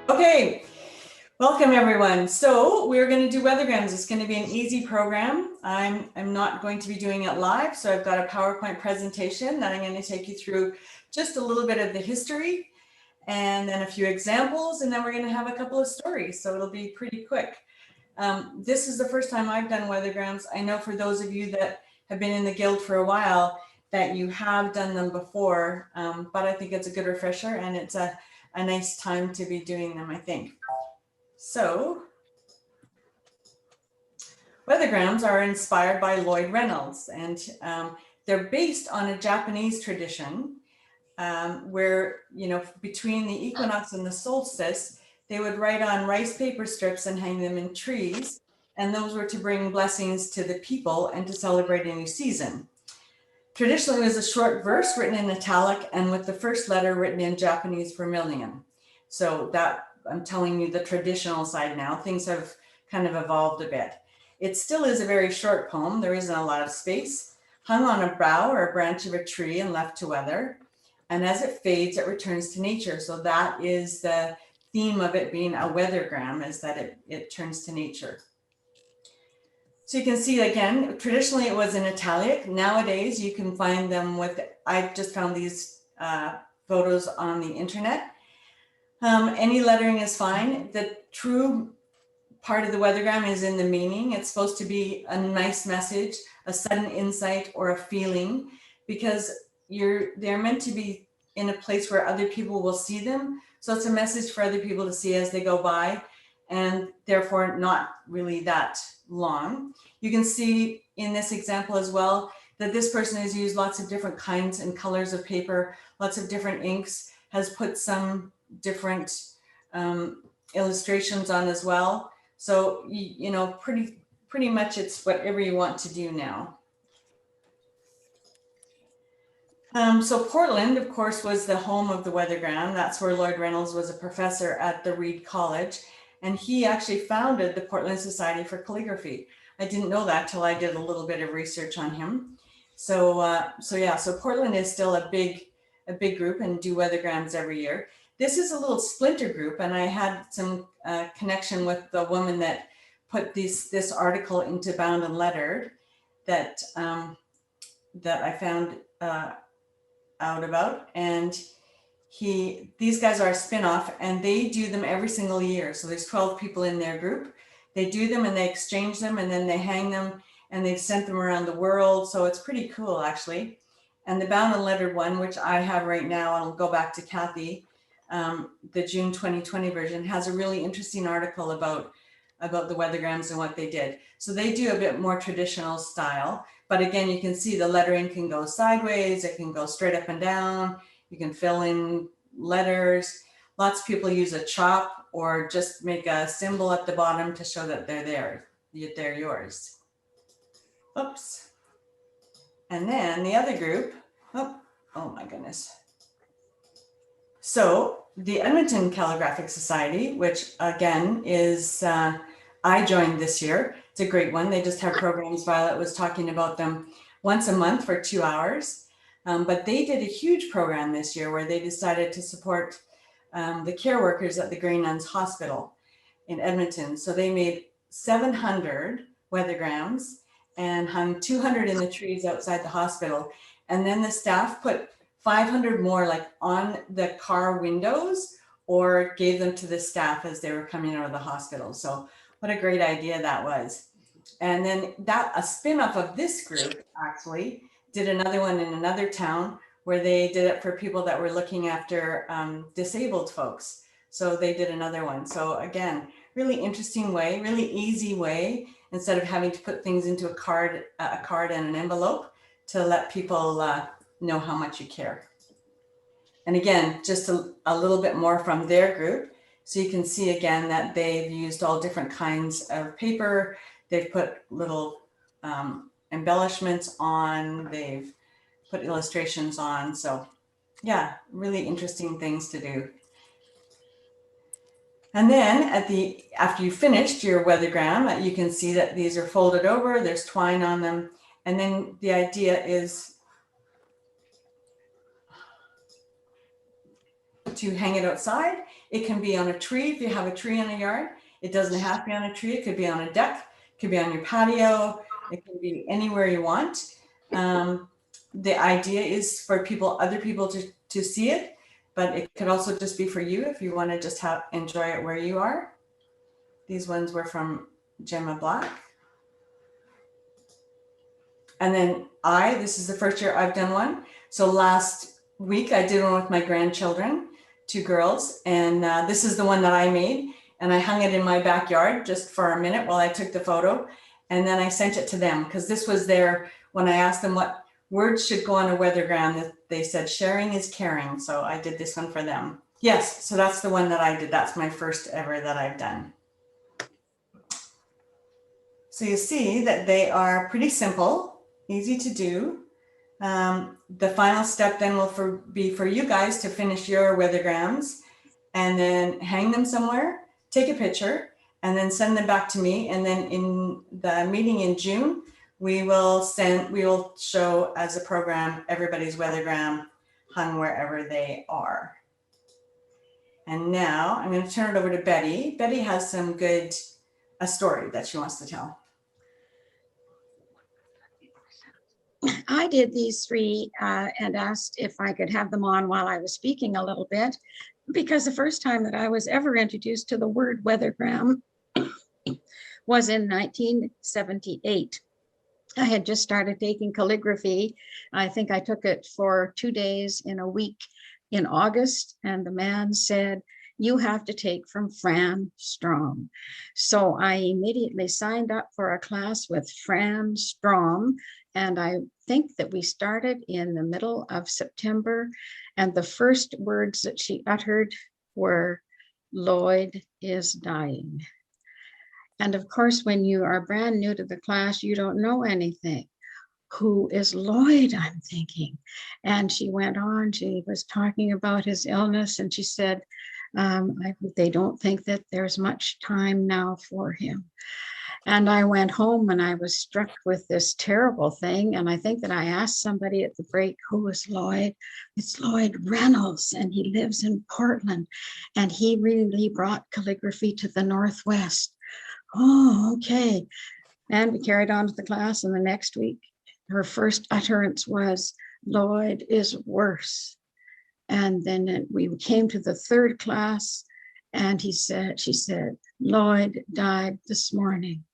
Okay, welcome everyone. So we're going to do Weathergrams. It's going to be an easy program. I'm not going to be doing it live, so I've got a PowerPoint presentation that I'm going to take you through just a little bit of the history and then a few examples, and then we're going to have a couple of stories, so it'll be pretty quick. This is the first time I've done Weathergrams. I know for those of you that have been in the guild for a while that you have done them before, but I think it's a good refresher and it's a nice time to be doing them, I think. So, Weathergrams are inspired by Lloyd Reynolds, and they're based on a Japanese tradition where, between the equinox and the solstice, they would write on rice paper strips and hang them in trees, and those were to bring blessings to the people and to celebrate a new season. Traditionally, it was a short verse written in italic and with the first letter written in Japanese vermilion. So that, I'm telling you the traditional side now. Things have kind of evolved a bit. It still is a very short poem. There isn't a lot of space. Hung on a bough or a branch of a tree and left to weather. And as it fades, it returns to nature. So that is the theme of it being a weathergram, is that it turns to nature. So you can see again, traditionally it was in italic. Nowadays you can find them with, I just found these photos on the internet. Any lettering is fine. The true part of the weathergram is in the meaning. It's supposed to be a nice message, a sudden insight or a feeling, because they're meant to be in a place where other people will see them. So it's a message for other people to see as they go by, and therefore not really that long. You can see in this example as well that this person has used lots of different kinds and colors of paper, lots of different inks, has put some different illustrations on as well. So, pretty much it's whatever you want to do now. So Portland, of course, was the home of the weathergram. That's where Lloyd Reynolds was a professor at the Reed College. And he actually founded the Portland Society for Calligraphy. I didn't know that till I did a little bit of research on him. So Portland is still a big group and do weathergrams every year. This is a little splinter group, and I had some connection with the woman that put this article into Bound and Lettered that I found out about, and these guys are a spin-off, and they do them every single year. So there's 12 people in their group. They do them and they exchange them, and then they hang them, and they've sent them around the world. So it's pretty cool, actually. And the Bound and Lettered one, which I have right now, and I'll go back to Kathy, the June 2020 version, has a really interesting article about the weathergrams and what they did. So they do a bit more traditional style, but again, you can see the lettering can go sideways, it can go straight up and down, you can fill in letters. Lots of people use a chop or just make a symbol at the bottom to show that they're there, they're yours. Oops. And then the other group, oh my goodness. So the Edmonton Calligraphic Society, which again is, I joined this year. It's a great one. They just have programs. Violet was talking about them once a month for 2 hours. But they did a huge program this year where they decided to support the care workers at the Grey Nuns Hospital in Edmonton. So they made 700 weathergrams and hung 200 in the trees outside the hospital. And then the staff put 500 more like on the car windows or gave them to the staff as they were coming out of the hospital. So what a great idea that was. And then a spin-off of this group actually did another one in another town where they did it for people that were looking after disabled folks. So they did another one. So again, really interesting way, really easy way, instead of having to put things into a card and an envelope, to let people know how much you care. And again, just a little bit more from their group. So you can see again that they've used all different kinds of paper. They've put little embellishments on, they've put illustrations on. So yeah, really interesting things to do. And then after you finished your weathergram, you can see that these are folded over, there's twine on them. And then the idea is to hang it outside It can be on a tree if you have a tree in a yard. It doesn't have to be on a tree. It could be on a deck. It could be on your patio. It can be anywhere you want. The idea is for other people to see it, but it could also just be for you if you want to just enjoy it where you are. These ones were from Gemma Black. And then this is the first year I've done one. So last week I did one with my grandchildren, 2 girls, and this is the one that I made, and I hung it in my backyard just for a minute while I took the photo, and then I sent it to them because this was when I asked them what words should go on a weathergram, they said sharing is caring. So I did this one for them. Yes, so that's the one that I did. That's my first ever that I've done. So you see that they are pretty simple, easy to do. The final step then will be for you guys to finish your weathergrams and then hang them somewhere, take a picture, and then send them back to me. And then in the meeting in June, we will show as a program everybody's weathergram hung wherever they are. And now I'm going to turn it over to Betty. Betty has a story that she wants to tell. I did these 3 and asked if I could have them on while I was speaking a little bit, because the first time that I was ever introduced to the word weathergram was in 1978. I had just started taking calligraphy. I think I took it for 2 days in a week in August, and the man said, "You have to take from Fran Strom." So I immediately signed up for a class with Fran Strom, and I think that we started in the middle of September, and the first words that she uttered were, "Lloyd is dying." And of course, when you are brand new to the class, you don't know anything. Who is Lloyd, I'm thinking. And she went on, she was talking about his illness, and she said, they don't think that there's much time now for him. And I went home and I was struck with this terrible thing. And I think that I asked somebody at the break, who is Lloyd? It's Lloyd Reynolds, and he lives in Portland. And he really brought calligraphy to the Northwest. Oh, okay. And we carried on to the class, and the next week, her first utterance was, "Lloyd is worse." And then we came to the 3rd class, and she said, "Lloyd died this morning."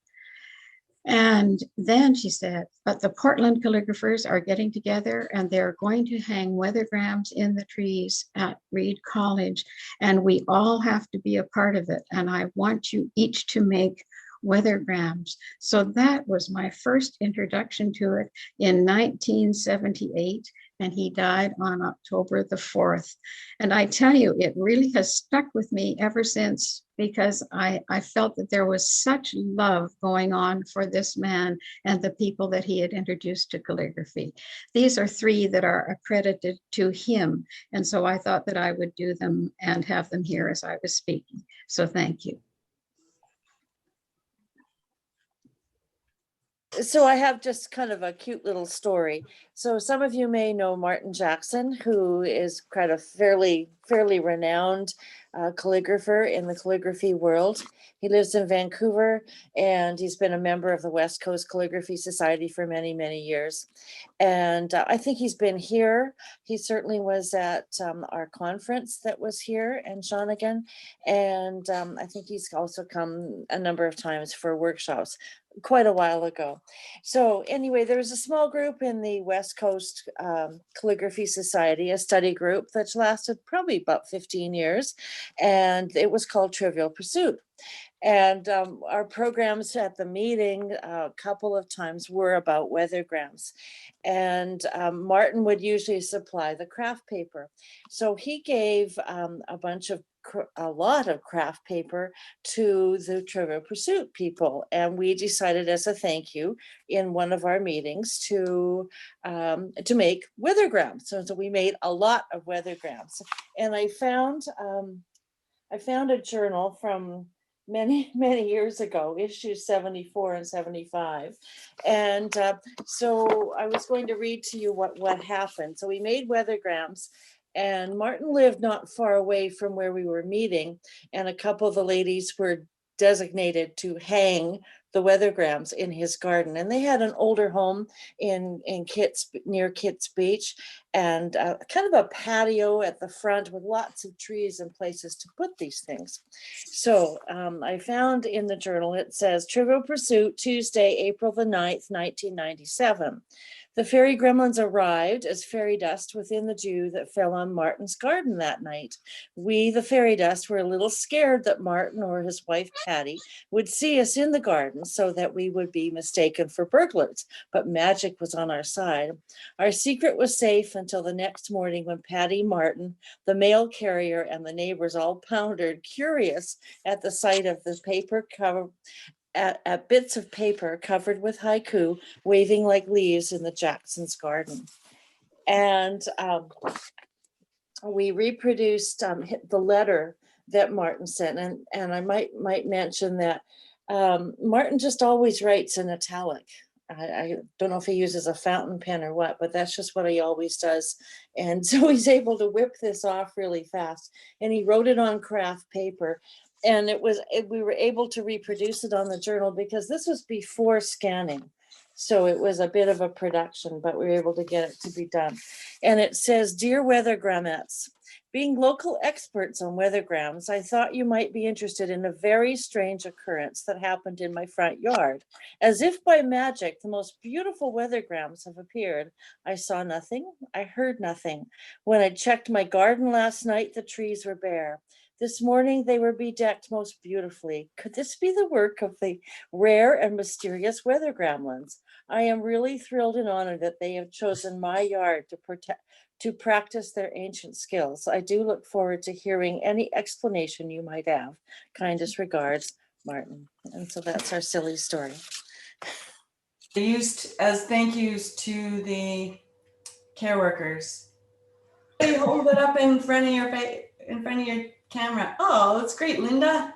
And then she said, "But the Portland calligraphers are getting together, and they're going to hang weathergrams in the trees at Reed College, and we all have to be a part of it. And I want you each to make weathergrams." So that was my first introduction to it in 1978, and he died on October the 4th. And I tell you, it really has stuck with me ever since, because I felt that there was such love going on for this man and the people that he had introduced to calligraphy. These are 3 that are accredited to him. And so I thought that I would do them and have them here as I was speaking. So thank you. So I have just kind of a cute little story. So some of you may know Martin Jackson, who is quite a fairly renowned calligrapher in the calligraphy world. He lives in Vancouver, and he's been a member of the West Coast Calligraphy Society for many, many years. And I think he's been here. He certainly was at our conference that was here in Shawnigan. And I think he's also come a number of times for workshops quite a while ago. So anyway, there was a small group in the West Coast Calligraphy Society, a study group that lasted probably about 15 years, and it was called Trivial Pursuit. And our programs at the meeting a couple of times were about weathergrams. And Martin would usually supply the craft paper. So he gave a lot of craft paper to the Trivial Pursuit people. And we decided as a thank you in one of our meetings to make weathergrams. So we made a lot of weathergrams. And I found a journal from many years ago, issues 74 and 75. And so I was going to read to you what happened. So we made weathergrams, And Martin lived not far away from where we were meeting, and a couple of the ladies were designated to hang the weathergrams in his garden. And they had an older home in Kitts, near Kitts Beach, and kind of a patio at the front with lots of trees and places to put these things. So I found in the journal, it says, Trivial Pursuit, Tuesday, April the 9th, 1997. The fairy gremlins arrived as fairy dust within the dew that fell on Martin's garden that night. We, the fairy dust, were a little scared that Martin or his wife Patty would see us in the garden so that we would be mistaken for burglars, but magic was on our side. Our secret was safe until the next morning when Patty, Martin, the mail carrier, and the neighbors all pounded, curious at the sight of the paper cover, at bits of paper covered with haiku waving like leaves in the Jacksons' garden. And we reproduced the letter that Martin sent. And I might mention that Martin just always writes in italic. I don't know if he uses a fountain pen or what, but that's just what he always does. And so he's able to whip this off really fast. And he wrote it on craft paper. And we were able to reproduce it on the journal because this was before scanning. So it was a bit of a production, but we were able to get it to be done. And it says, Dear Weathergramettes, being local experts on weathergrams, I thought you might be interested in a very strange occurrence that happened in my front yard. As if by magic, the most beautiful weathergrams have appeared. I saw nothing, I heard nothing. When I checked my garden last night, the trees were bare. This morning, they were bedecked most beautifully. Could this be the work of the rare and mysterious weather gremlins? I am really thrilled and honored that they have chosen my yard to practice their ancient skills. I do look forward to hearing any explanation you might have. Kindest regards, Martin. And so that's our silly story. Used as thank yous to the care workers. You hold it up in front of your camera. Oh, that's great, Linda.